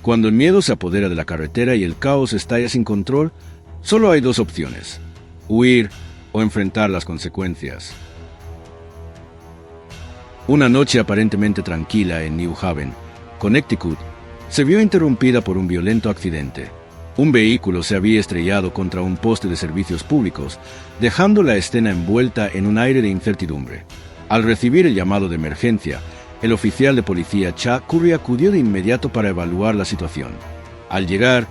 Cuando el miedo se apodera de la carretera y el caos estalla sin control, solo hay dos opciones: huir o enfrentar las consecuencias. Una noche aparentemente tranquila en New Haven, Connecticut, se vio interrumpida por un violento accidente. Un vehículo se había estrellado contra un poste de servicios públicos, dejando la escena envuelta en un aire de incertidumbre. Al recibir el llamado de emergencia, el oficial de policía Chuck Curry acudió de inmediato para evaluar la situación. Al llegar,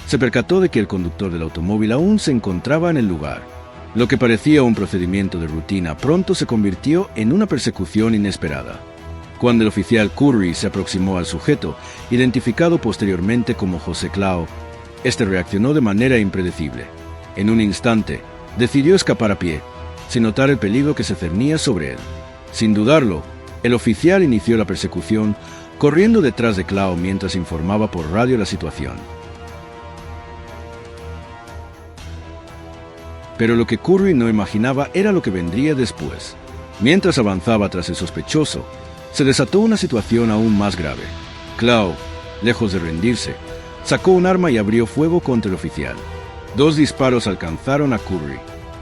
se percató de que el conductor del automóvil aún se encontraba en el lugar. Lo que parecía un procedimiento de rutina pronto se convirtió en una persecución inesperada. Cuando el oficial Curry se aproximó al sujeto, identificado posteriormente como José Clau, este reaccionó de manera impredecible. En un instante, decidió escapar a pie, sin notar el peligro que se cernía sobre él. Sin dudarlo, el oficial inició la persecución, corriendo detrás de Clau mientras informaba por radio la situación. Pero lo que Curry no imaginaba era lo que vendría después. Mientras avanzaba tras el sospechoso, se desató una situación aún más grave. Clau, lejos de rendirse, sacó un arma y abrió fuego contra el oficial. 2 disparos alcanzaron a Curry,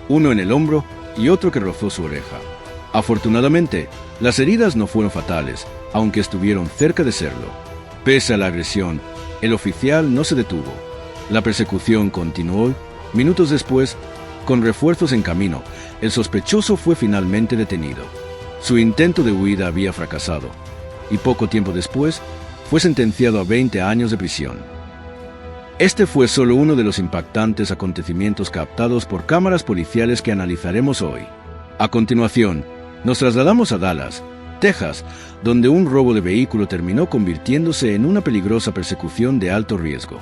uno en el hombro y otro que rozó su oreja. Afortunadamente, las heridas no fueron fatales, aunque estuvieron cerca de serlo. Pese a la agresión, el oficial no se detuvo. La persecución continuó. Minutos después, con refuerzos en camino, el sospechoso fue finalmente detenido. Su intento de huida había fracasado, y poco tiempo después, fue sentenciado a 20 años de prisión. Este fue solo uno de los impactantes acontecimientos captados por cámaras policiales que analizaremos hoy. A continuación, nos trasladamos a Dallas, Texas, donde un robo de vehículo terminó convirtiéndose en una peligrosa persecución de alto riesgo.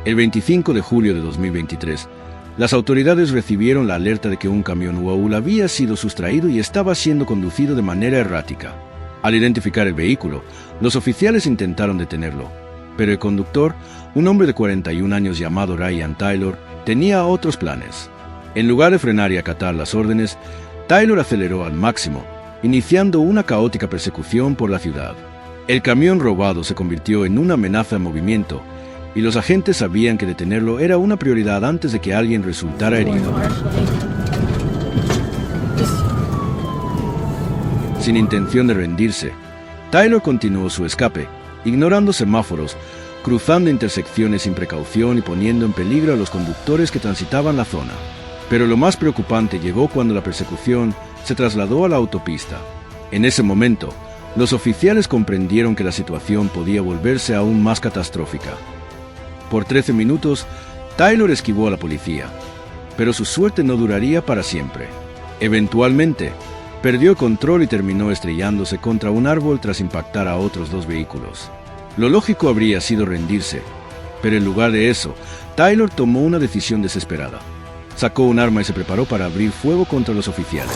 El 25 de julio de 2023, las autoridades recibieron la alerta de que un camión UAU había sido sustraído y estaba siendo conducido de manera errática. Al identificar el vehículo, los oficiales intentaron detenerlo, pero el conductor, un hombre de 41 años llamado Ryan Taylor, tenía otros planes. En lugar de frenar y acatar las órdenes, Taylor aceleró al máximo, iniciando una caótica persecución por la ciudad. El camión robado se convirtió en una amenaza en movimiento, y los agentes sabían que detenerlo era una prioridad antes de que alguien resultara herido. Sin intención de rendirse, Taylor continuó su escape, ignorando semáforos, cruzando intersecciones sin precaución y poniendo en peligro a los conductores que transitaban la zona. Pero lo más preocupante llegó cuando la persecución se trasladó a la autopista. En ese momento, los oficiales comprendieron que la situación podía volverse aún más catastrófica. Por 13 minutos, Taylor esquivó a la policía, pero su suerte no duraría para siempre. Eventualmente, perdió el control y terminó estrellándose contra un árbol tras impactar a otros 2 vehículos. Lo lógico habría sido rendirse, pero en lugar de eso, Taylor tomó una decisión desesperada. Sacó un arma y se preparó para abrir fuego contra los oficiales.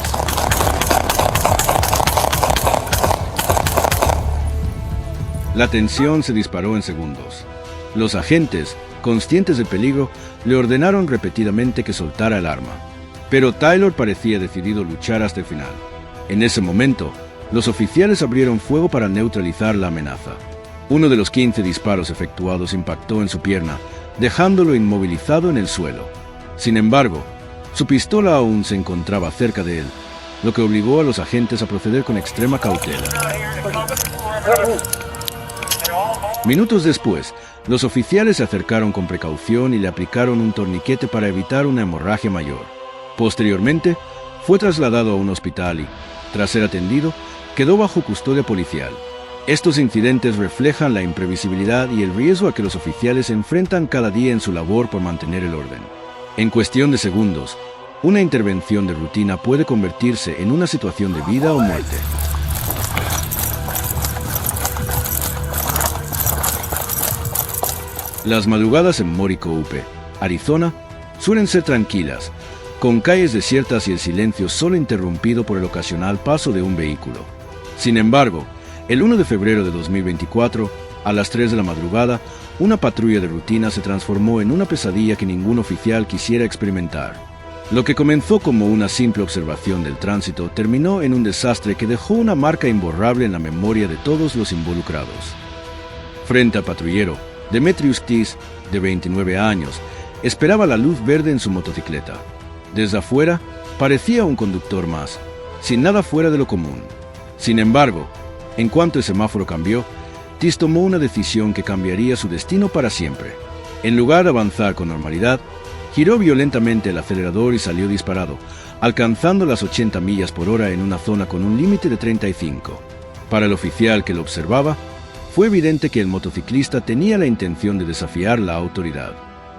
La tensión se disparó en segundos. Los agentes, conscientes del peligro, le ordenaron repetidamente que soltara el arma. Pero Taylor parecía decidido a luchar hasta el final. En ese momento, los oficiales abrieron fuego para neutralizar la amenaza. Uno de los 15 disparos efectuados impactó en su pierna, dejándolo inmovilizado en el suelo. Sin embargo, su pistola aún se encontraba cerca de él, lo que obligó a los agentes a proceder con extrema cautela. Minutos después, los oficiales se acercaron con precaución y le aplicaron un torniquete para evitar una hemorragia mayor. Posteriormente, fue trasladado a un hospital y, tras ser atendido, quedó bajo custodia policial. Estos incidentes reflejan la imprevisibilidad y el riesgo a que los oficiales enfrentan cada día en su labor por mantener el orden. En cuestión de segundos, una intervención de rutina puede convertirse en una situación de vida o muerte. Las madrugadas en Maricopa, Arizona, suelen ser tranquilas, con calles desiertas y el silencio solo interrumpido por el ocasional paso de un vehículo. Sin embargo, el 1 de febrero de 2024, a las 3 de la madrugada, una patrulla de rutina se transformó en una pesadilla que ningún oficial quisiera experimentar. Lo que comenzó como una simple observación del tránsito terminó en un desastre que dejó una marca imborrable en la memoria de todos los involucrados. Frente al patrullero, Demetrius Tis, de 29 años, esperaba la luz verde en su motocicleta. Desde afuera, parecía un conductor más, sin nada fuera de lo común. Sin embargo, en cuanto el semáforo cambió, Tis tomó una decisión que cambiaría su destino para siempre. En lugar de avanzar con normalidad, giró violentamente el acelerador y salió disparado, alcanzando las 80 millas por hora en una zona con un límite de 35. Para el oficial que lo observaba, fue evidente que el motociclista tenía la intención de desafiar la autoridad.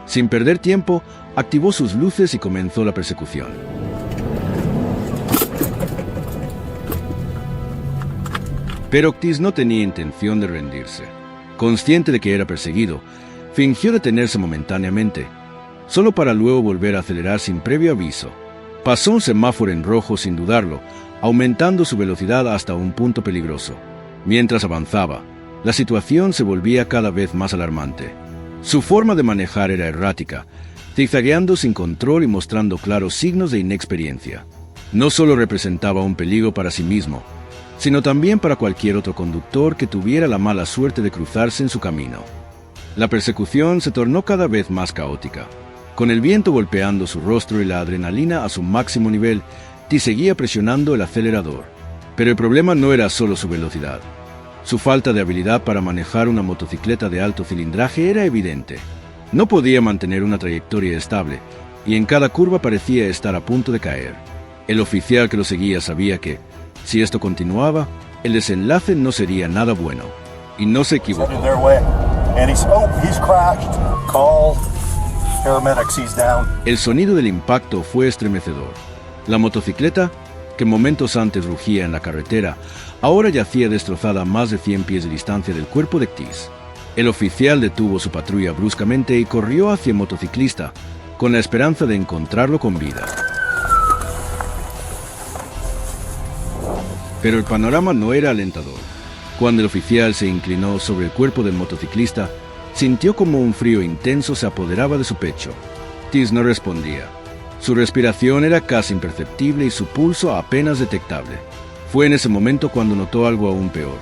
Sin perder tiempo, activó sus luces y comenzó la persecución. Pero Tis no tenía intención de rendirse. Consciente de que era perseguido, fingió detenerse momentáneamente, solo para luego volver a acelerar sin previo aviso. Pasó un semáforo en rojo sin dudarlo, aumentando su velocidad hasta un punto peligroso. Mientras avanzaba, la situación se volvía cada vez más alarmante. Su forma de manejar era errática, zigzagueando sin control y mostrando claros signos de inexperiencia. No solo representaba un peligro para sí mismo, sino también para cualquier otro conductor que tuviera la mala suerte de cruzarse en su camino. La persecución se tornó cada vez más caótica. Con el viento golpeando su rostro y la adrenalina a su máximo nivel, Tis seguía presionando el acelerador. Pero el problema no era solo su velocidad. Su falta de habilidad para manejar una motocicleta de alto cilindraje era evidente. No podía mantener una trayectoria estable, y en cada curva parecía estar a punto de caer. El oficial que lo seguía sabía que, si esto continuaba, el desenlace no sería nada bueno. Y no se equivocó. El sonido del impacto fue estremecedor. La motocicleta, que momentos antes rugía en la carretera, ahora yacía destrozada a más de 100 pies de distancia del cuerpo de Tis. El oficial detuvo su patrulla bruscamente y corrió hacia el motociclista, con la esperanza de encontrarlo con vida. Pero el panorama no era alentador. Cuando el oficial se inclinó sobre el cuerpo del motociclista, sintió como un frío intenso se apoderaba de su pecho. Tis no respondía. Su respiración era casi imperceptible y su pulso apenas detectable. Fue en ese momento cuando notó algo aún peor.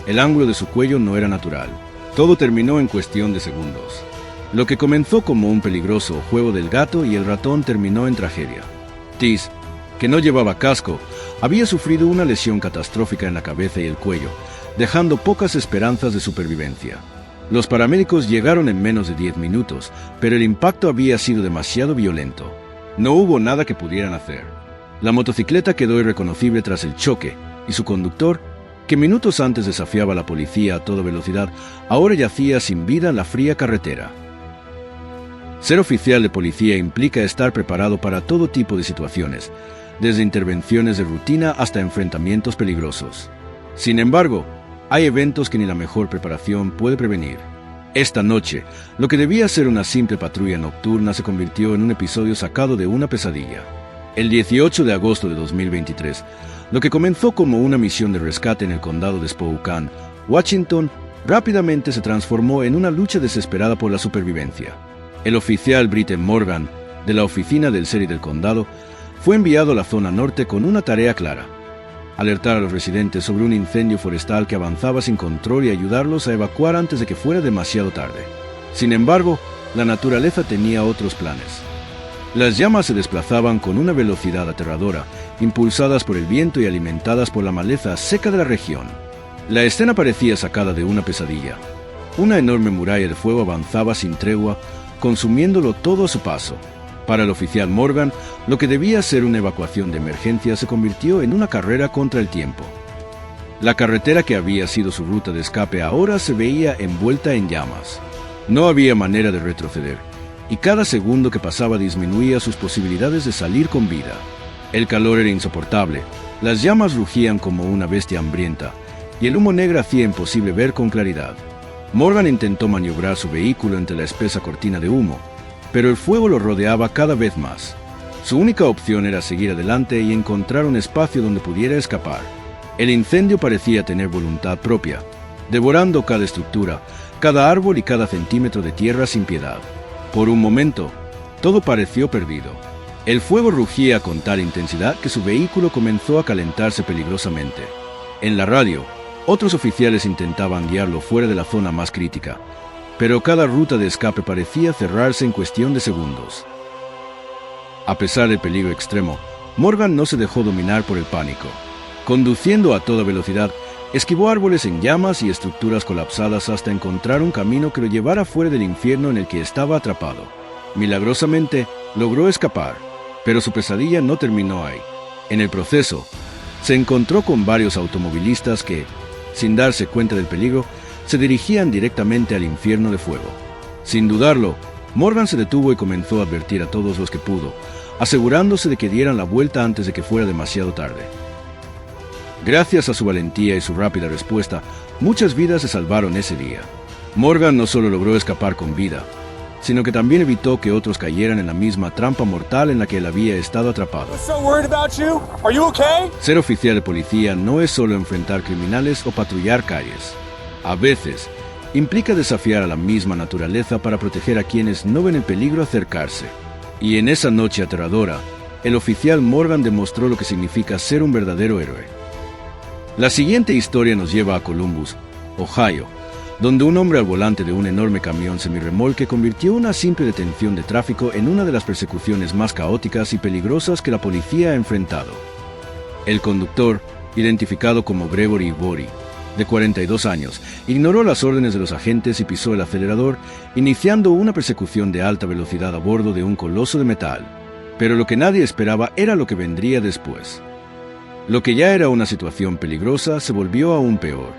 El ángulo de su cuello no era natural. Todo terminó en cuestión de segundos. Lo que comenzó como un peligroso juego del gato y el ratón terminó en tragedia. Tis, que no llevaba casco, había sufrido una lesión catastrófica en la cabeza y el cuello, dejando pocas esperanzas de supervivencia. Los paramédicos llegaron en menos de 10 minutos, pero el impacto había sido demasiado violento. No hubo nada que pudieran hacer. La motocicleta quedó irreconocible tras el choque, y su conductor, que minutos antes desafiaba a la policía a toda velocidad, ahora yacía sin vida en la fría carretera. Ser oficial de policía implica estar preparado para todo tipo de situaciones, desde intervenciones de rutina hasta enfrentamientos peligrosos. Sin embargo, hay eventos que ni la mejor preparación puede prevenir. Esta noche, lo que debía ser una simple patrulla nocturna se convirtió en un episodio sacado de una pesadilla. El 18 de agosto de 2023, lo que comenzó como una misión de rescate en el condado de Spokane, Washington, rápidamente se transformó en una lucha desesperada por la supervivencia. El oficial Britton Morgan, de la oficina del sheriff del condado, fue enviado a la zona norte con una tarea clara: alertar a los residentes sobre un incendio forestal que avanzaba sin control y ayudarlos a evacuar antes de que fuera demasiado tarde. Sin embargo, la naturaleza tenía otros planes. Las llamas se desplazaban con una velocidad aterradora, impulsadas por el viento y alimentadas por la maleza seca de la región. La escena parecía sacada de una pesadilla. Una enorme muralla de fuego avanzaba sin tregua, consumiéndolo todo a su paso. Para el oficial Morgan, lo que debía ser una evacuación de emergencia se convirtió en una carrera contra el tiempo. La carretera que había sido su ruta de escape ahora se veía envuelta en llamas. No había manera de retroceder, y cada segundo que pasaba disminuía sus posibilidades de salir con vida. El calor era insoportable, las llamas rugían como una bestia hambrienta, y el humo negro hacía imposible ver con claridad. Morgan intentó maniobrar su vehículo entre la espesa cortina de humo, pero el fuego lo rodeaba cada vez más. Su única opción era seguir adelante y encontrar un espacio donde pudiera escapar. El incendio parecía tener voluntad propia, devorando cada estructura, cada árbol y cada centímetro de tierra sin piedad. Por un momento, todo pareció perdido. El fuego rugía con tal intensidad que su vehículo comenzó a calentarse peligrosamente. En la radio, otros oficiales intentaban guiarlo fuera de la zona más crítica, pero cada ruta de escape parecía cerrarse en cuestión de segundos. A pesar del peligro extremo, Morgan no se dejó dominar por el pánico. Conduciendo a toda velocidad, esquivó árboles en llamas y estructuras colapsadas hasta encontrar un camino que lo llevara fuera del infierno en el que estaba atrapado. Milagrosamente, logró escapar, pero su pesadilla no terminó ahí. En el proceso, se encontró con varios automovilistas que, sin darse cuenta del peligro, se dirigían directamente al infierno de fuego. Sin dudarlo, Morgan se detuvo y comenzó a advertir a todos los que pudo, asegurándose de que dieran la vuelta antes de que fuera demasiado tarde. Gracias a su valentía y su rápida respuesta, muchas vidas se salvaron ese día. Morgan no solo logró escapar con vida, sino que también evitó que otros cayeran en la misma trampa mortal en la que él había estado atrapado. Ser oficial de policía no es solo enfrentar criminales o patrullar calles. A veces, implica desafiar a la misma naturaleza para proteger a quienes no ven el peligro acercarse. Y en esa noche aterradora, el oficial Morgan demostró lo que significa ser un verdadero héroe. La siguiente historia nos lleva a Columbus, Ohio, donde un hombre al volante de un enorme camión semirremolque convirtió una simple detención de tráfico en una de las persecuciones más caóticas y peligrosas que la policía ha enfrentado. El conductor, identificado como Gregory Bori, de 42 años, ignoró las órdenes de los agentes y pisó el acelerador, iniciando una persecución de alta velocidad a bordo de un coloso de metal. Pero lo que nadie esperaba era lo que vendría después. Lo que ya era una situación peligrosa se volvió aún peor.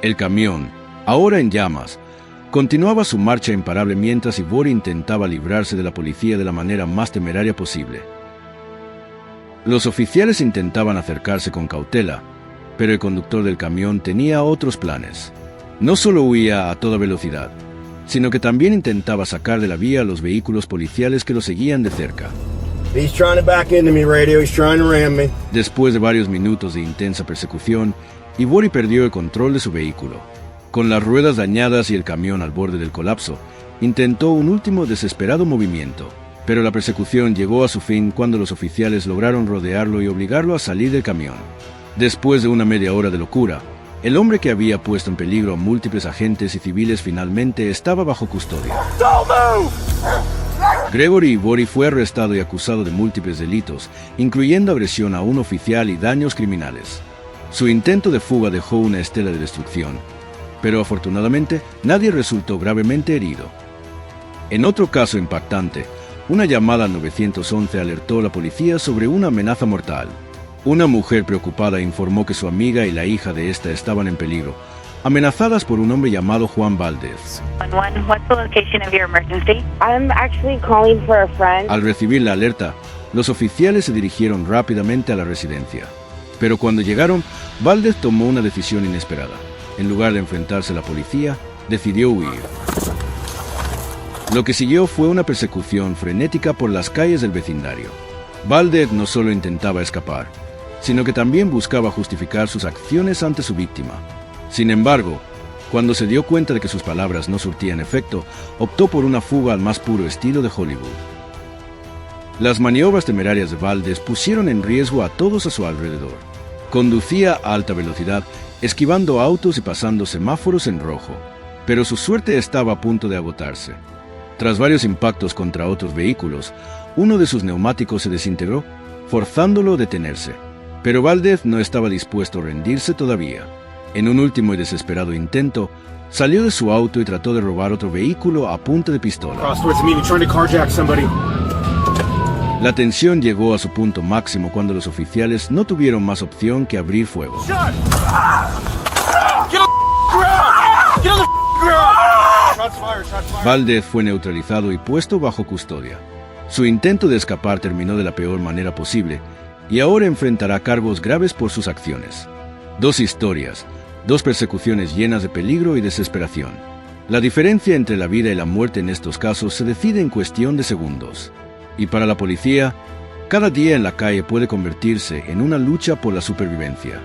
El camión, ahora en llamas, continuaba su marcha imparable mientras Bori intentaba librarse de la policía de la manera más temeraria posible. Los oficiales intentaban acercarse con cautela, pero el conductor del camión tenía otros planes. No solo huía a toda velocidad, sino que también intentaba sacar de la vía a los vehículos policiales que lo seguían de cerca. Después de varios minutos de intensa persecución, Bori perdió el control de su vehículo. Con las ruedas dañadas y el camión al borde del colapso, intentó un último desesperado movimiento, pero la persecución llegó a su fin cuando los oficiales lograron rodearlo y obligarlo a salir del camión. Después de una media hora de locura, el hombre que había puesto en peligro a múltiples agentes y civiles finalmente estaba bajo custodia. Gregory Bori fue arrestado y acusado de múltiples delitos, incluyendo agresión a un oficial y daños criminales. Su intento de fuga dejó una estela de destrucción, pero afortunadamente nadie resultó gravemente herido. En otro caso impactante, una llamada al 911 alertó a la policía sobre una amenaza mortal. Una mujer preocupada informó que su amiga y la hija de esta estaban en peligro, amenazadas por un hombre llamado Juan Valdez. Al recibir la alerta, los oficiales se dirigieron rápidamente a la residencia. Pero cuando llegaron, Valdez tomó una decisión inesperada. En lugar de enfrentarse a la policía, decidió huir. Lo que siguió fue una persecución frenética por las calles del vecindario. Valdez no solo intentaba escapar, sino que también buscaba justificar sus acciones ante su víctima. Sin embargo, cuando se dio cuenta de que sus palabras no surtían efecto, optó por una fuga al más puro estilo de Hollywood. Las maniobras temerarias de Valdez pusieron en riesgo a todos a su alrededor. Conducía a alta velocidad, esquivando autos y pasando semáforos en rojo, pero su suerte estaba a punto de agotarse. Tras varios impactos contra otros vehículos, uno de sus neumáticos se desintegró, forzándolo a detenerse. Pero Valdez no estaba dispuesto a rendirse todavía. En un último y desesperado intento, salió de su auto y trató de robar otro vehículo a punta de pistola. La tensión llegó a su punto máximo cuando los oficiales no tuvieron más opción que abrir fuego. Valdez fue neutralizado y puesto bajo custodia. Su intento de escapar terminó de la peor manera posible, y ahora enfrentará cargos graves por sus acciones. Dos historias, dos persecuciones llenas de peligro y desesperación. La diferencia entre la vida y la muerte en estos casos se decide en cuestión de segundos. Y para la policía, cada día en la calle puede convertirse en una lucha por la supervivencia.